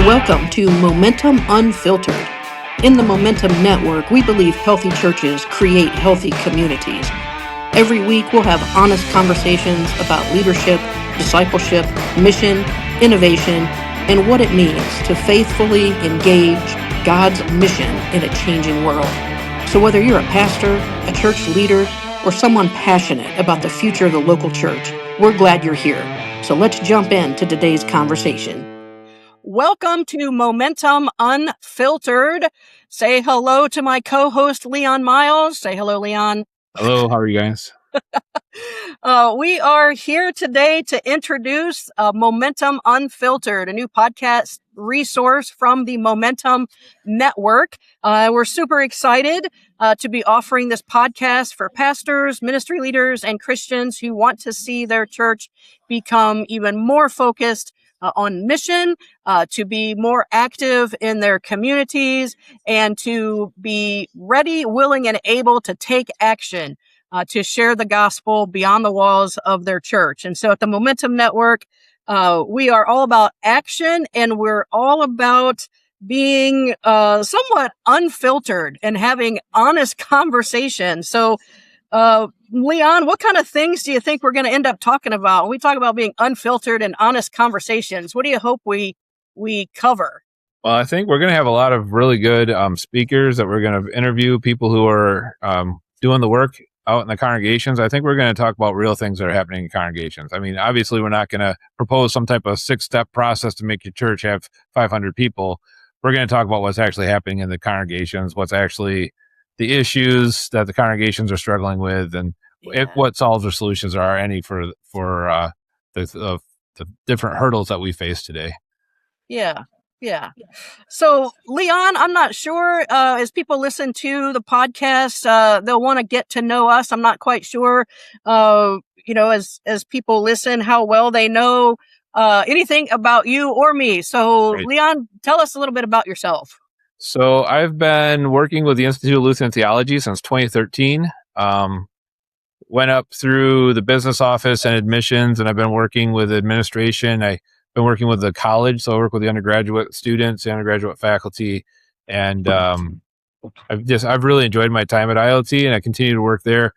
Welcome to Momentum Unfiltered. In the Momentum Network, we believe healthy churches create healthy communities. Every week, we'll have honest conversations about leadership, discipleship, mission, innovation, and what it means to faithfully engage God's mission in a changing world. So whether you're a pastor, a church leader, or someone passionate about the future of the local church, we're glad you're here. So let's jump into today's conversation. Welcome to Momentum Unfiltered. Say hello to my co-host, Leon Miles. Say hello, Leon. Hello, how are you guys? We are here today to introduce Momentum Unfiltered, a new podcast resource from the Momentum Network. We're super excited to be offering this podcast for pastors, ministry leaders, and Christians who want to see their church become even more focused on mission, to be more active in their communities, and to be ready, willing, and able to take action to share the gospel beyond the walls of their church. And so at the Momentum Network, we are all about action, and we're all about being somewhat unfiltered and having honest conversation. So, Leon, what kind of things do you think we're going to end up talking about when we talk about being unfiltered and honest conversations? What do you hope we cover? Well, I think we're going to have a lot of really good speakers that we're going to interview, people who are doing the work out in the congregations. I think we're going to talk about real things that are happening in congregations. I mean, obviously, we're not going to propose some type of 6-step process to make your church have 500 people. We're going to talk about what's actually happening in the congregations, what's actually the issues that the congregations are struggling with, and what solves or solutions are any for the different hurdles that we face today. Yeah. So, Leon, I'm not sure, as people listen to the podcast, they'll want to get to know us. I'm not quite sure, as people listen, how well they know anything about you or me. So, Great. Leon, tell us a little bit about yourself. So I've been working with the Institute of Lutheran Theology since 2013. Went up through the business office and admissions, and I've been working with administration. I've been working with the college, so I work with the undergraduate students, the undergraduate faculty, and I've really enjoyed my time at ILT, and I continue to work there.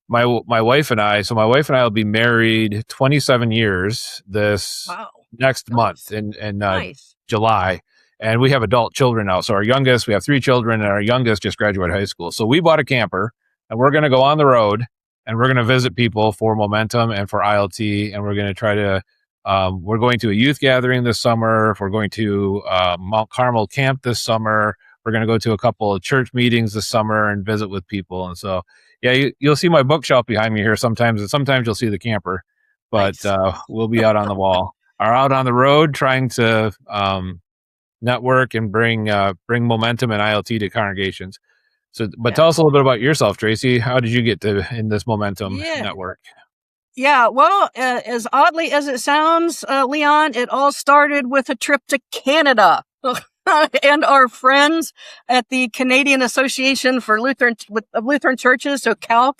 My wife and I will be married 27 years this next month in July. And we have adult children now. So we have 3 children, and our youngest just graduated high school. So we bought a camper, and we're going to go on the road, and we're going to visit people for Momentum and for ILT. And we're going to try to, we're going to a youth gathering this summer. We're going to Mount Carmel camp this summer. We're going to go to a couple of church meetings this summer and visit with people. And so, you'll see my bookshelf behind me here sometimes, and sometimes you'll see the camper, but we'll be out on the wall or out on the road trying to, network and bring Momentum and ILT to congregations. So, tell us a little bit about yourself, Tracee. How did you get in this Momentum network? Yeah, well, as oddly as it sounds, Leon, it all started with a trip to Canada and our friends at the Canadian Association for Lutheran Churches, so CALC.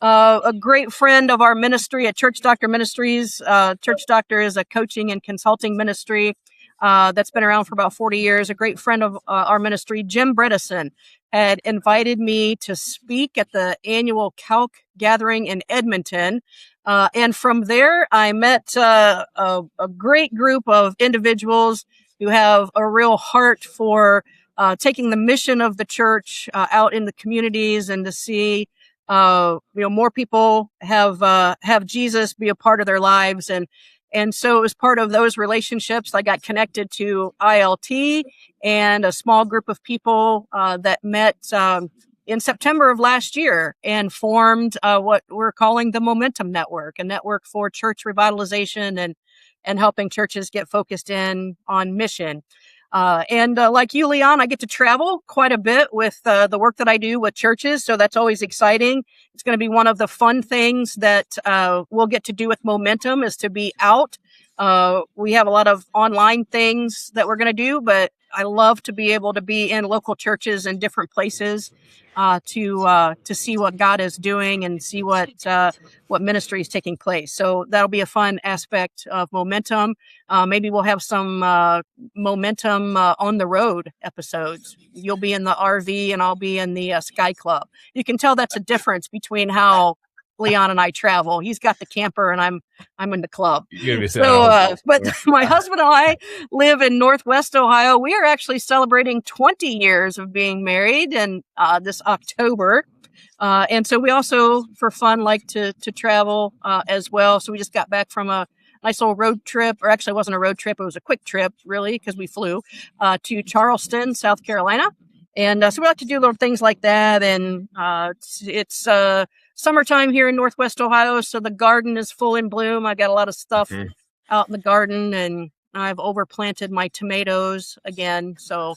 A great friend of our ministry at Church Doctor Ministries. Church Doctor is a coaching and consulting ministry that's been around for about 40 years. A great friend of our ministry, Jim Bredesen, had invited me to speak at the annual CALC gathering in Edmonton. And from there, I met a great group of individuals who have a real heart for taking the mission of the church out in the communities, and to see more people have Jesus be a part of their lives. And so it was part of those relationships I got connected to ILT and a small group of people that met in September of last year and formed what we're calling the Momentum Network, a network for church revitalization and helping churches get focused in on mission. And like you, Leon, I get to travel quite a bit with the work that I do with churches. So that's always exciting. It's going to be one of the fun things that we'll get to do with Momentum, is to be out We have a lot of online things that we're going to do, but I love to be able to be in local churches in different places to see what God is doing and see what ministry is taking place. So that'll be a fun aspect of Momentum. Maybe we'll have some Momentum on the road episodes. You'll be in the RV and I'll be in the Sky Club. You can tell that's a difference between how Leon and I travel. He's got the camper and I'm in the club. But my husband and I live in Northwest Ohio. We are actually celebrating 20 years of being married in this October. And so we also, for fun, like to travel as well. So we just got back from a nice little road trip, or actually it wasn't a road trip. It was a quick trip, really, because we flew to Charleston, South Carolina. And so we like to do little things like that. And it's summertime here in Northwest Ohio, so the garden is full in bloom. I got a lot of stuff out in the garden, and I've overplanted my tomatoes again. So,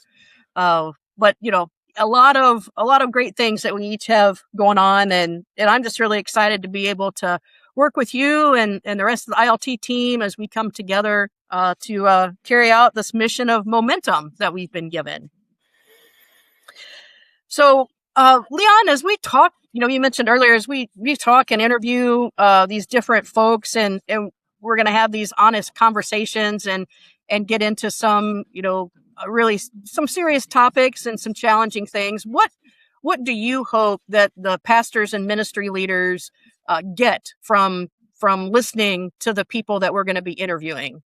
but a lot of great things that we each have going on, and I'm just really excited to be able to work with you and the rest of the ILT team as we come together to carry out this mission of Momentum that we've been given. So, Leon, as we talk, you mentioned earlier, as we talk and interview these different folks, and we're going to have these honest conversations and get into some, really some serious topics and some challenging things. What do you hope that the pastors and ministry leaders get from listening to the people that we're going to be interviewing?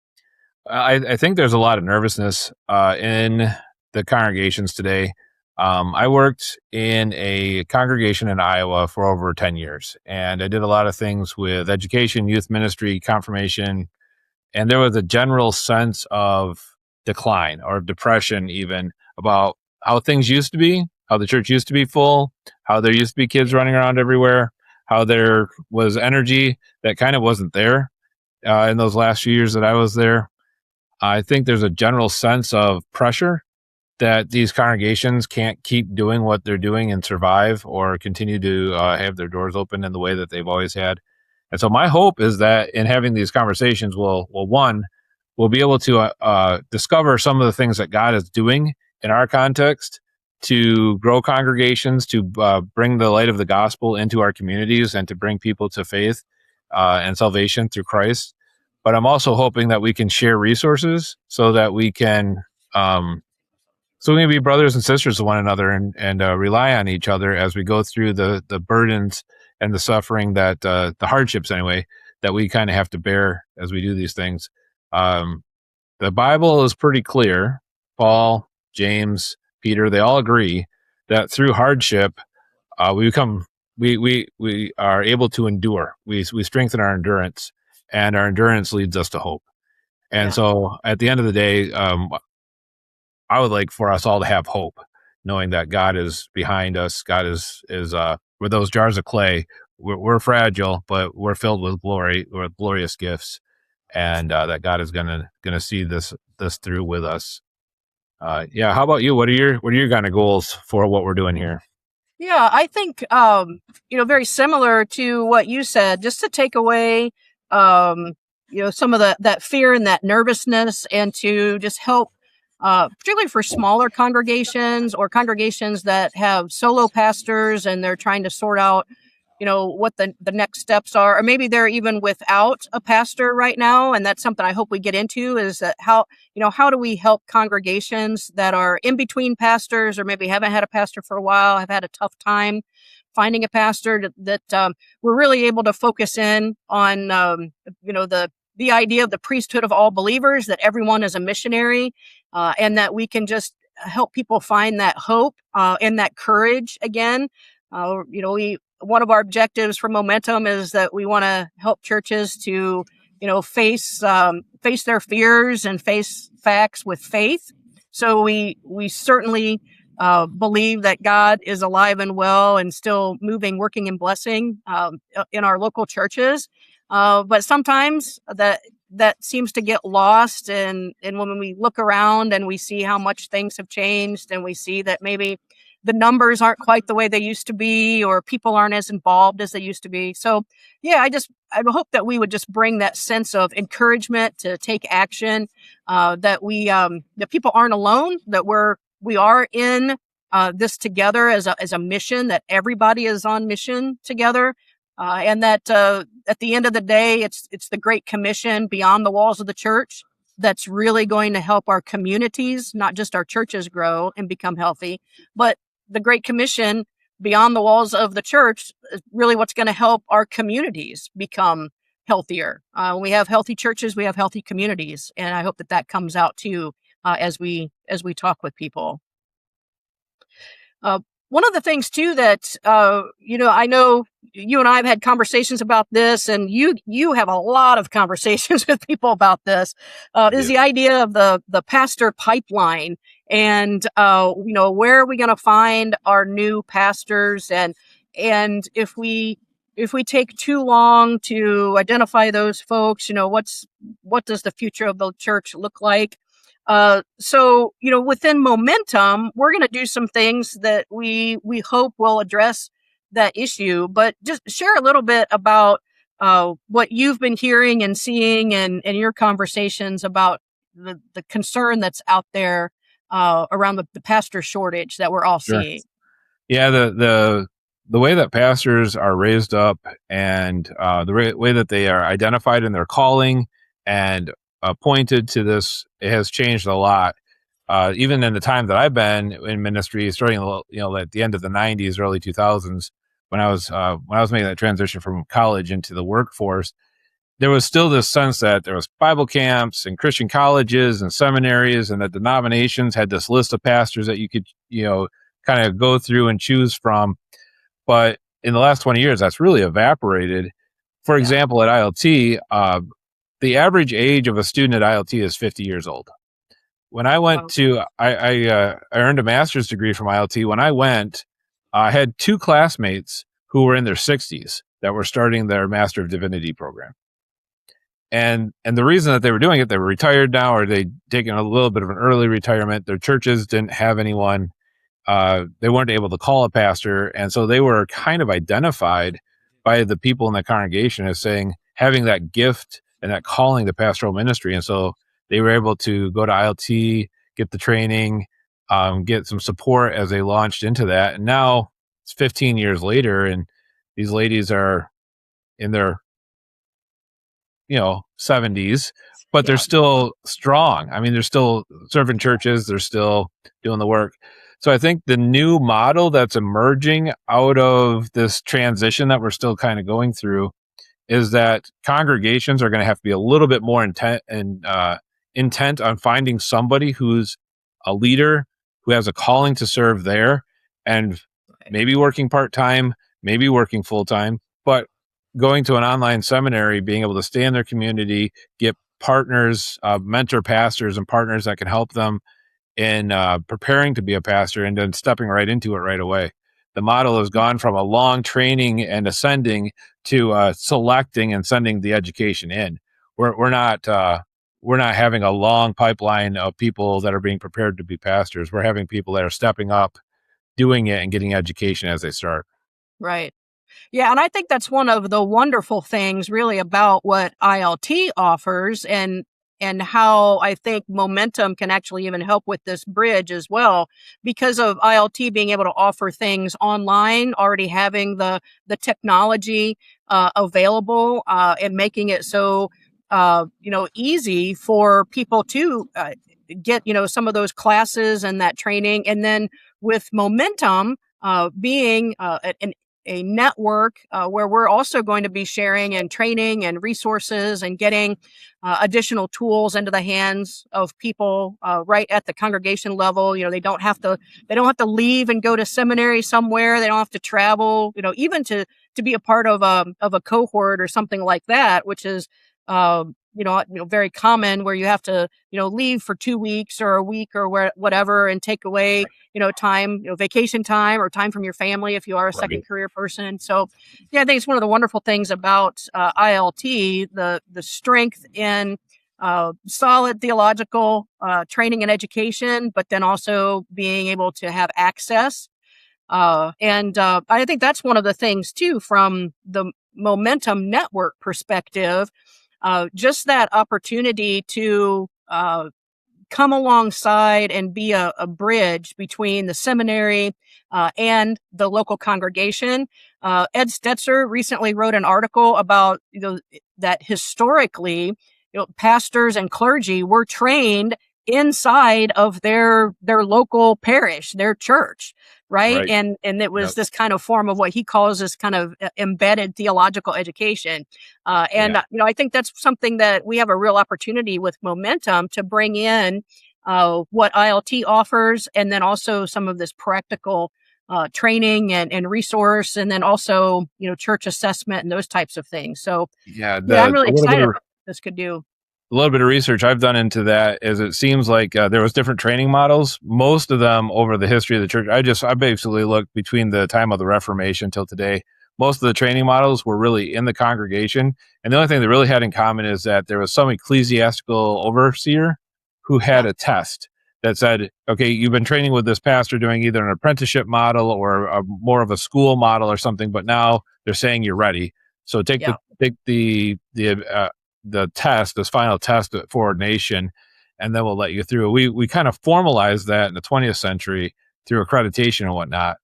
I think there's a lot of nervousness in the congregations today. I worked in a congregation in Iowa for over 10 years, and I did a lot of things with education, youth ministry, confirmation, and there was a general sense of decline or depression even about how things used to be, how the church used to be full, how there used to be kids running around everywhere, how there was energy that kind of wasn't there in those last few years that I was there. I think there's a general sense of pressure that these congregations can't keep doing what they're doing and survive or continue to have their doors open in the way that they've always had. And so my hope is that in having these conversations, we'll be able to discover some of the things that God is doing in our context to grow congregations, to bring the light of the gospel into our communities and to bring people to faith and salvation through Christ. But I'm also hoping that we can share resources so that we can be brothers and sisters to one another and rely on each other as we go through the burdens and the suffering that the hardships anyway that we kind of have to bear as we do these things. The Bible is pretty clear. Paul, James, Peter, they all agree that through hardship we are able to endure. We strengthen our endurance, and our endurance leads us to hope. And so at the end of the day, I would like for us all to have hope, knowing that God is behind us. God is we're those jars of clay. We're fragile, but we're filled with glory, with glorious gifts, and that God is gonna see this through with us. How about you? What are your kind of goals for what we're doing here? Yeah, I think very similar to what you said, just to take away some of that fear and that nervousness, and to just help. Particularly for smaller congregations or congregations that have solo pastors and they're trying to sort out, what the next steps are, or maybe they're even without a pastor right now. And that's something I hope we get into, is that how do we help congregations that are in between pastors, or maybe haven't had a pastor for a while, have had a tough time finding a pastor, that we're really able to focus in on, the idea of the priesthood of all believers, that everyone is a missionary, and that we can just help people find that hope and that courage again. One of our objectives for Momentum is that we want to help churches to, face their fears and face facts with faith. So we certainly believe that God is alive and well and still moving, working, and blessing in our local churches. But sometimes that seems to get lost. And when we look around and we see how much things have changed, and we see that maybe the numbers aren't quite the way they used to be, or people aren't as involved as they used to be. So yeah, I hope that we would just bring that sense of encouragement to take action, that people aren't alone, that we are in this together as a mission, that everybody is on mission together. And that at the end of the day, it's the Great Commission beyond the walls of the church that's really going to help our communities, not just our churches, grow and become healthy, but the Great Commission beyond the walls of the church is really what's going to help our communities become healthier. We have healthy churches, we have healthy communities, and I hope that comes out too as we talk with people. One of the things too that I know you and I have had conversations about this, and you have a lot of conversations with people about this, is the idea of the pastor pipeline, and where are we going to find our new pastors, and if we take too long to identify those folks, what does the future of the church look like? So, within Momentum, we're going to do some things that we hope will address that issue, but just share a little bit about what you've been hearing and seeing and your conversations about the concern that's out there around the pastor shortage that we're all seeing. Yeah, the way that pastors are raised up, and the way that they are identified in their calling and appointed to this, it has changed a lot. Even in the time that I've been in ministry, starting at the end of the '90s, early 2000s, when I was making that transition from college into the workforce, there was still this sense that there was Bible camps and Christian colleges and seminaries, and that denominations had this list of pastors that you could kind of go through and choose from. But in the last 20 years, that's really evaporated. For example, at ILT, the average age of a student at ILT is 50 years old. When I went I earned a master's degree from ILT. When I went, I had two classmates who were in their 60s that were starting their Master of Divinity program. And the reason that they were doing it, they were retired now, or they'd taken a little bit of an early retirement. Their churches didn't have anyone. They weren't able to call a pastor. And so they were kind of identified by the people in the congregation as having that gift and that calling to pastoral ministry. And so they were able to go to ILT, get the training, get some support as they launched into that. And now it's 15 years later, and these ladies are in their 70s, but they're still strong. I mean, they're still serving churches, they're still doing the work. So I think the new model that's emerging out of this transition that we're still kind of going through is that congregations are going to have to be a little bit more intent on finding somebody who's a leader, who has a calling to serve there, and maybe working part-time, maybe working full-time, but going to an online seminary, being able to stay in their community, get partners, mentor pastors and partners that can help them in preparing to be a pastor, and then stepping right into it right away. The model has gone from a long training and ascending to selecting and sending the education in. We're not having a long pipeline of people that are being prepared to be pastors. We're having people that are stepping up, doing it, and getting education as they start. Right. Yeah, and I think that's one of the wonderful things really about what ILT offers, and how I think Momentum can actually even help with this bridge as well, because of ILT being able to offer things online, already having the technology available, and making it so easy for people to get some of those classes and that training. And then with Momentum being a network where we're also going to be sharing and training and resources and getting additional tools into the hands of people right at the congregation level. They don't have to leave and go to seminary somewhere. They don't have to travel, even to be a part of a cohort or something like that, which is very common, where you have to leave for 2 weeks or a week or whatever, and take away time, vacation time, or time from your family if you are a second career person. So yeah, I think it's one of the wonderful things about ILT, the strength in solid theological training and education, but then also being able to have access And I think that's one of the things too, from the Momentum Network perspective, just that opportunity to come alongside and be a bridge between the seminary and the local congregation. Ed Stetzer recently wrote an article about that historically, pastors and clergy were trained inside of their local parish, their church, right? Right. And it was Yep. this kind of form of what he calls this kind of embedded theological education. And Yeah. I think that's something that we have a real opportunity with Momentum to bring in what ILT offers, and then also some of this practical training and resource, and then also church assessment and those types of things. So Yeah. yeah, I'm really A little bit excited of about what this could do. research I've done into that is it seems like there was different training models. Most of them over the history of the church. I basically looked between the time of the Reformation till today. Most of the training models were really in the congregation, and the only thing they really had in common is that there was some ecclesiastical overseer who had Yeah, a test that said, "Okay, you've been training with this pastor doing either an apprenticeship model or more of a school model or something, but now they're saying you're ready. So yeah, take the test, this final test for ordination, and then we'll let you through." We kind of formalized that in the 20th century through accreditation and whatnot.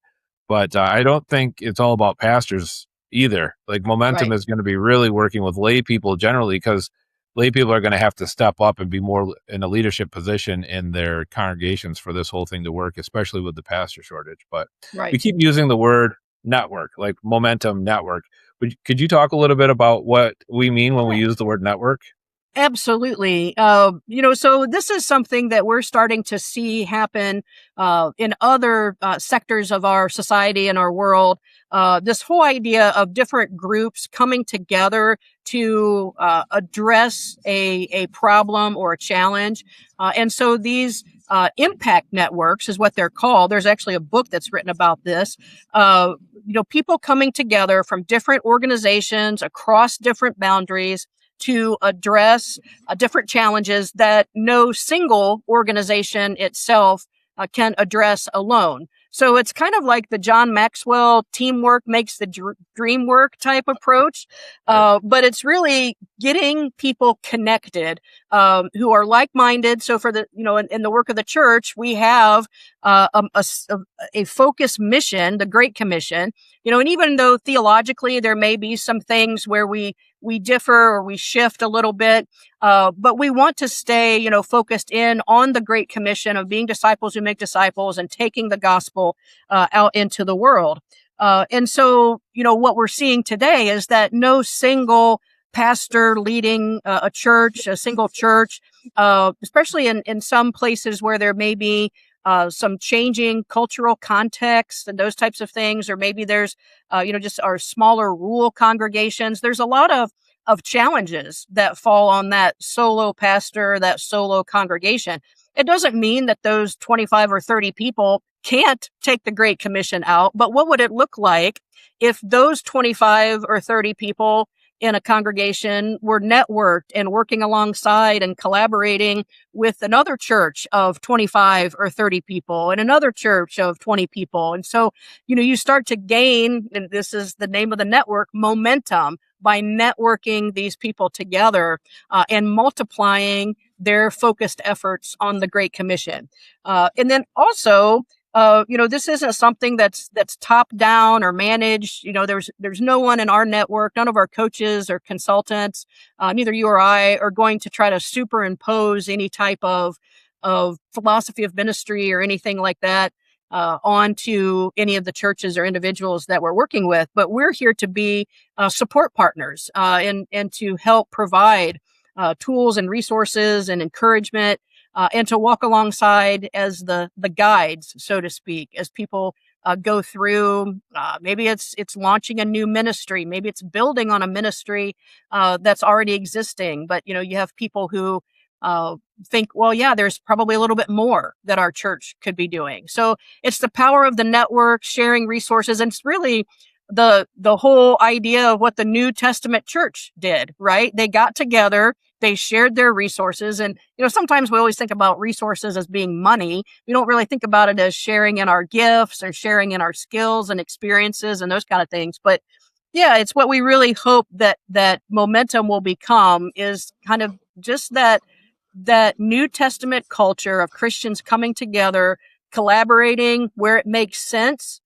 But I don't think it's all about pastors either. Like Momentum right, is going to be really working with lay people generally because lay people are going to have to step up and be more in a leadership position in their congregations for this whole thing to work, especially with the pastor shortage. But we right. keep using the word network, like Momentum Network. Could you talk a little bit about what we mean when we use the word network? Absolutely. So this is something that we're starting to see happen in other sectors of our society and our world. This whole idea of different groups coming together to address a problem or a challenge. And so these impact networks is what they're called. There's actually a book that's written about this. People coming together from different organizations across different boundaries to address different challenges that no single organization itself can address alone. So it's kind of like the John Maxwell teamwork makes the dream work type approach. Right. But it's really getting people connected who are like-minded. So for in the work of the church, we have a focused mission, the Great Commission, and even though theologically there may be some things where we differ or we shift a little bit, but we want to stay, focused in on the Great Commission of being disciples who make disciples and taking the gospel out into the world. And so, what we're seeing today is that no single pastor leading a church, a single church, especially in some places where there may be some changing cultural context and those types of things, or maybe there's, just our smaller rural congregations. There's a lot of challenges that fall on that solo pastor, that solo congregation. It doesn't mean that those 25 or 30 people can't take the Great Commission out, but what would it look like if those 25 or 30 people in a congregation were networked and working alongside and collaborating with another church of 25 or 30 people and another church of 20 people? And so, you start to gain, and this is the name of the network, momentum, by networking these people together and multiplying their focused efforts on the Great Commission. And then also, this isn't something that's top down or managed. There's no one in our network, none of our coaches or consultants, neither you or I are going to try to superimpose any type of philosophy of ministry or anything like that onto any of the churches or individuals that we're working with. But we're here to be support partners and to help provide tools and resources and encouragement and to walk alongside as the guides, so to speak, as people go through. Maybe it's launching a new ministry, maybe it's building on a ministry that's already existing. But you have people who think, well, yeah, there's probably a little bit more that our church could be doing. So it's the power of the network, sharing resources, and it's really the whole idea of what the New Testament church did, right? They got together, They shared their resources. And, sometimes we always think about resources as being money. We don't really think about it as sharing in our gifts or sharing in our skills and experiences and those kind of things. But yeah, it's what we really hope that momentum will become, is kind of just that New Testament culture of Christians coming together, collaborating where it makes sense,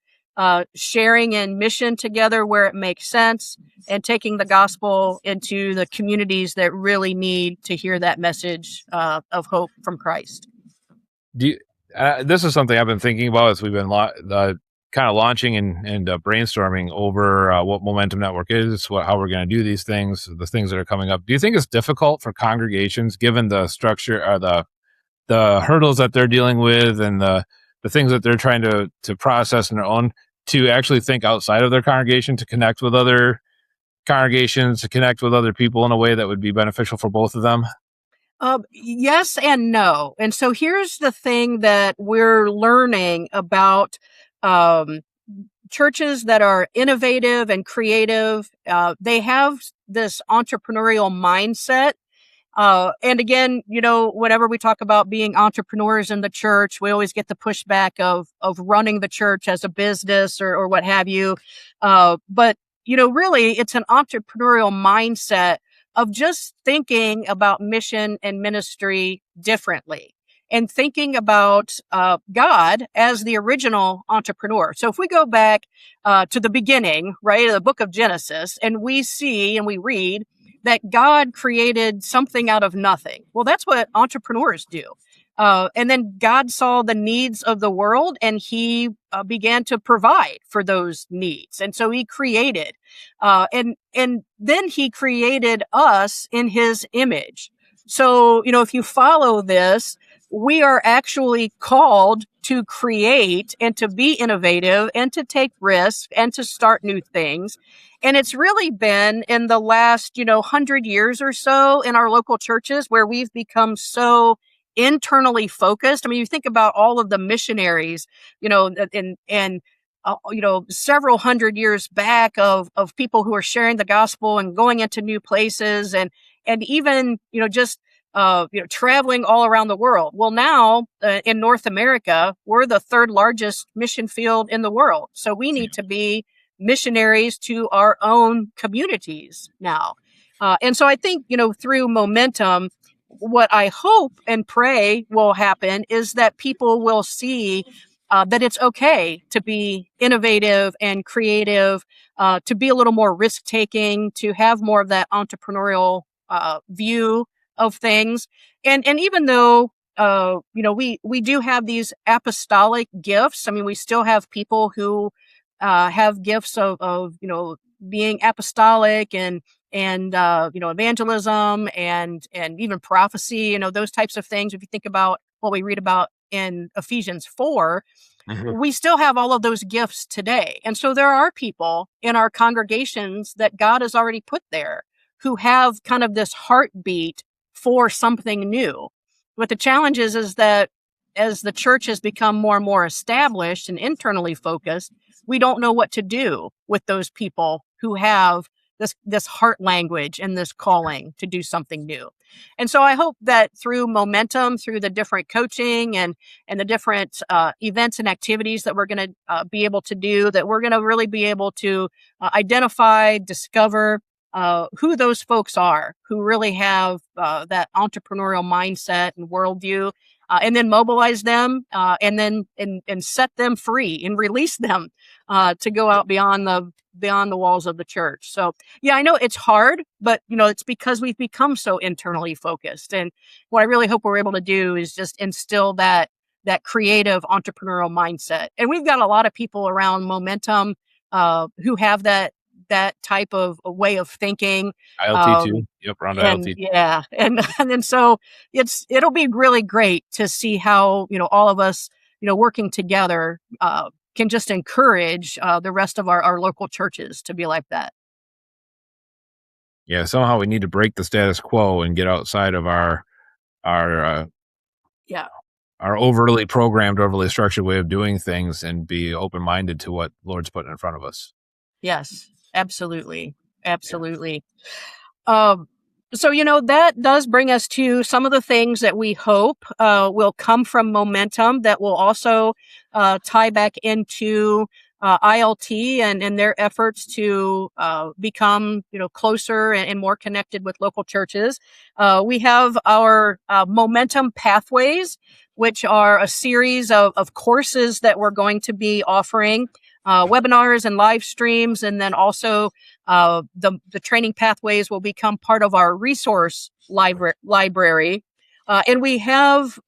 sharing in mission together where it makes sense, and taking the gospel into the communities that really need to hear that message of hope from Christ. This is something I've been thinking about as we've been kind of launching and brainstorming over what Momentum Network is, how we're going to do these things, the things that are coming up. Do you think it's difficult for congregations, given the structure or the hurdles that they're dealing with and the things that they're trying to process in their own, to actually think outside of their congregation, to connect with other congregations, to connect with other people in a way that would be beneficial for both of them? Yes and no. And so here's the thing that we're learning about um, churches that are innovative and creative. They have this entrepreneurial mindset. And again, whenever we talk about being entrepreneurs in the church, we always get the pushback of running the church as a business or what have you. But really, it's an entrepreneurial mindset of just thinking about mission and ministry differently, and thinking about God as the original entrepreneur. So if we go back to the beginning, right, the book of Genesis, and we see and we read that God created something out of nothing. Well, that's what entrepreneurs do. And then God saw the needs of the world, and he began to provide for those needs. And so he created, and then he created us in his image. So, if you follow this, we are actually called to create and to be innovative and to take risks and to start new things. And it's really been in the last, 100 years or so in our local churches where we've become so internally focused. I mean, you think about all of the missionaries, and several hundred years back of people who are sharing the gospel and going into new places, and even, just traveling all around the world. Well, now in North America, we're the third largest mission field in the world. So we need to be missionaries to our own communities now. And so I think, through Momentum, what I hope and pray will happen is that people will see that it's okay to be innovative and creative, to be a little more risk taking, to have more of that entrepreneurial view of things. And even though we do have these apostolic gifts, I mean, we still have people who have gifts of being apostolic and evangelism and even prophecy, those types of things. If you think about what we read about in Ephesians 4, we still have all of those gifts today. And so there are people in our congregations that God has already put there who have kind of this heartbeat for something new. But the challenge is that as the church has become more and more established and internally focused, we don't know what to do with those people who have this heart language and this calling to do something new. And so I hope that through Momentum, through the different coaching and the different events and activities that we're going to be able to do, that we're going to really be able to identify, discover who those folks are who really have that entrepreneurial mindset and worldview, and then mobilize them, and then set them free and release them to go out beyond the walls of the church. So yeah, I know it's hard, but it's because we've become so internally focused. And what I really hope we're able to do is just instill that creative entrepreneurial mindset. And we've got a lot of people around Momentum who have that type of a way of thinking. ILT2. Yep, around ILT2. Yeah. And then so it'll be really great to see how, all of us, working together can just encourage the rest of our local churches to be like that. Yeah, somehow we need to break the status quo and get outside of our overly programmed, overly structured way of doing things and be open-minded to what Lord's putting in front of us. Yes, absolutely. Absolutely. So, that does bring us to some of the things that we hope will come from momentum that will also tie back into ILT and their efforts to become, closer and more connected with local churches. We have our momentum pathways, which are a series of courses that we're going to be offering, webinars and live streams, and then also the training pathways will become part of our resource library. And we have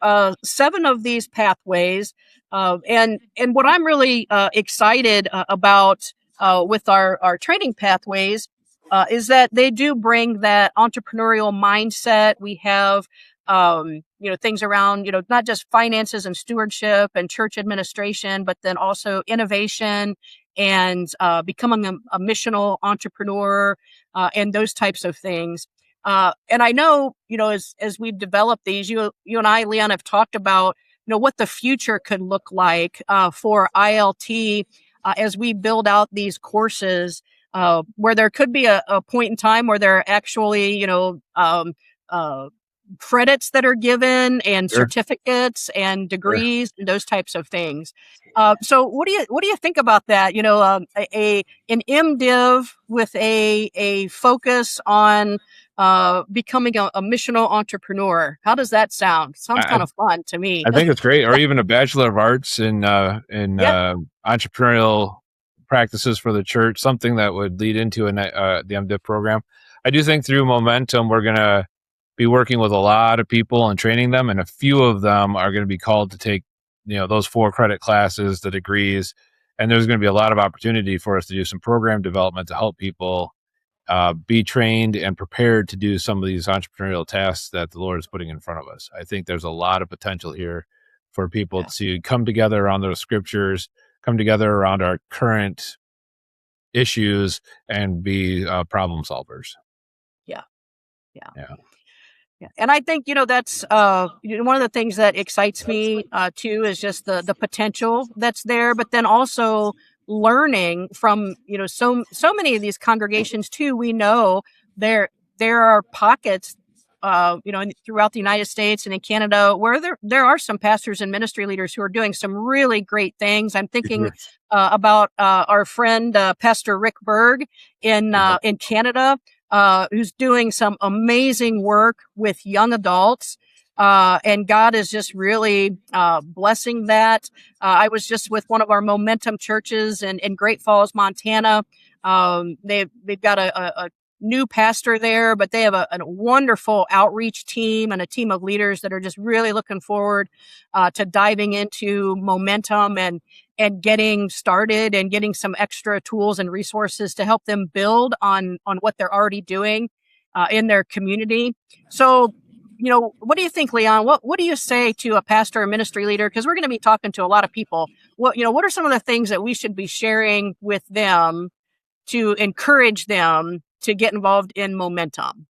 7 of these pathways. And what I'm really excited about with our training pathways is that they do bring that entrepreneurial mindset. We have things around, not just finances and stewardship and church administration, but then also innovation and becoming a missional entrepreneur and those types of things. And I know, as we've developed these, you and I, Leon, have talked about, what the future could look like for ILT as we build out these courses, where there could be a point in time where there are actually, credits that are given and Sure. certificates and Sure. degrees and those types of things. So what do you think about that? An MDiv with a focus on becoming a missional entrepreneur. How does that sound? Sounds I, kind of fun to me. I think it's great, or even a Bachelor of Arts in Yeah, entrepreneurial practices for the church, something that would lead into the MDiv program. I do think through momentum, we're going to be working with a lot of people and training them, and a few of them are going to be called to take, those 4 credit classes, the degrees, and there's going to be a lot of opportunity for us to do some program development to help people be trained and prepared to do some of these entrepreneurial tasks that the Lord is putting in front of us. I think there's a lot of potential here for people yeah, to come together around those scriptures, come together around our current issues, and be problem solvers. yeah, yeah. Yeah. Yeah. And I think, that's one of the things that excites me too is just the potential that's there, but then also learning from, so many of these congregations too. We know there are pockets throughout the United States and in Canada where there are some pastors and ministry leaders who are doing some really great things. I'm thinking Sure. about our friend Pastor Rick Berg in Canada, who's doing some amazing work with young adults. And God is just really blessing that. I was just with one of our Momentum churches in Great Falls, Montana. They've got a new pastor there, but they have a wonderful outreach team and a team of leaders that are just really looking forward to diving into Momentum and getting started and getting some extra tools and resources to help them build on what they're already doing in their community. So, what do you think, Leon? What do you say to a pastor or ministry leader? Because we're going to be talking to a lot of people. What are some of the things that we should be sharing with them to encourage them to get involved in Momentum?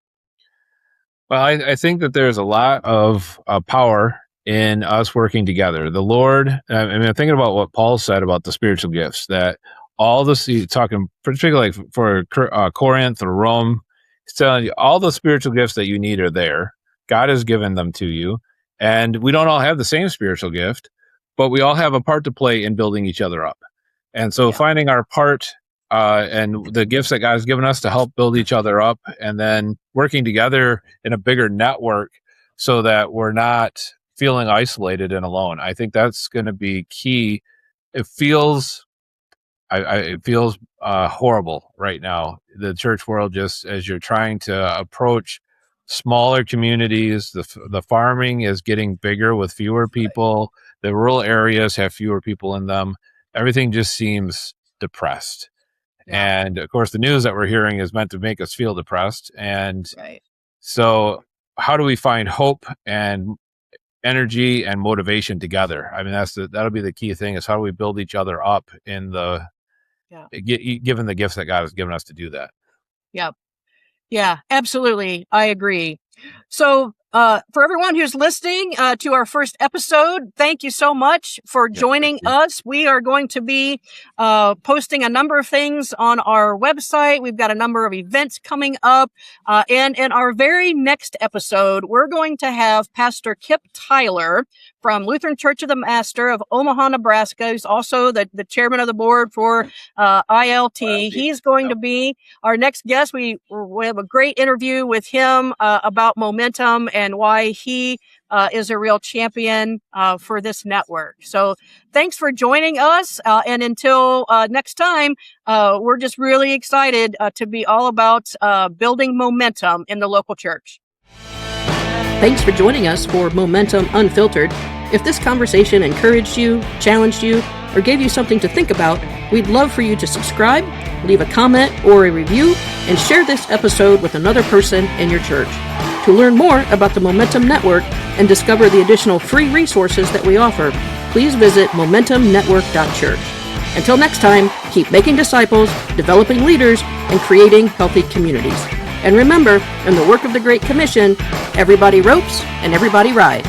Well, I think that there's a lot of power in us working together. The Lord, I mean, thinking about what Paul said about the spiritual gifts, that all the, talking particularly like for Corinth or Rome, he's telling you all the spiritual gifts that you need are there. God has given them to you. And we don't all have the same spiritual gift, but we all have a part to play in building each other up. And so Yeah, finding our part and the gifts that God has given us to help build each other up, and then working together in a bigger network so that we're not feeling isolated and alone. I think that's going to be key. It feels, it feels horrible right now. The church world, just as you're trying to approach smaller communities, the farming is getting bigger with fewer people. The rural areas have fewer people in them. Everything just seems depressed. yeah, And of course, the news that we're hearing is meant to make us feel depressed. And right. so, how do we find hope and energy and motivation together? I mean, that'll be the key thing: is how do we build each other up in Yeah, given the gifts that God has given us to do that. yeah, yeah, absolutely. I agree. So, for everyone who's listening to our first episode, thank you so much for joining us. We are going to be posting a number of things on our website. We've got a number of events coming up. And in our very next episode, we're going to have Pastor Kip Tyler from Lutheran Church of the Master of Omaha, Nebraska. He's also the chairman of the board for ILT. He's going to be our next guest. We have a great interview with him about momentum and why he is a real champion for this network. So thanks for joining us. And until next time, we're just really excited to be all about building momentum in the local church. Thanks for joining us for Momentum Unfiltered. If this conversation encouraged you, challenged you, or gave you something to think about, we'd love for you to subscribe, leave a comment or a review, and share this episode with another person in your church. To learn more about the Momentum Network and discover the additional free resources that we offer, please visit momentumnetwork.church. Until next time, keep making disciples, developing leaders, and creating healthy communities. And remember, in the work of the Great Commission, everybody ropes and everybody rides.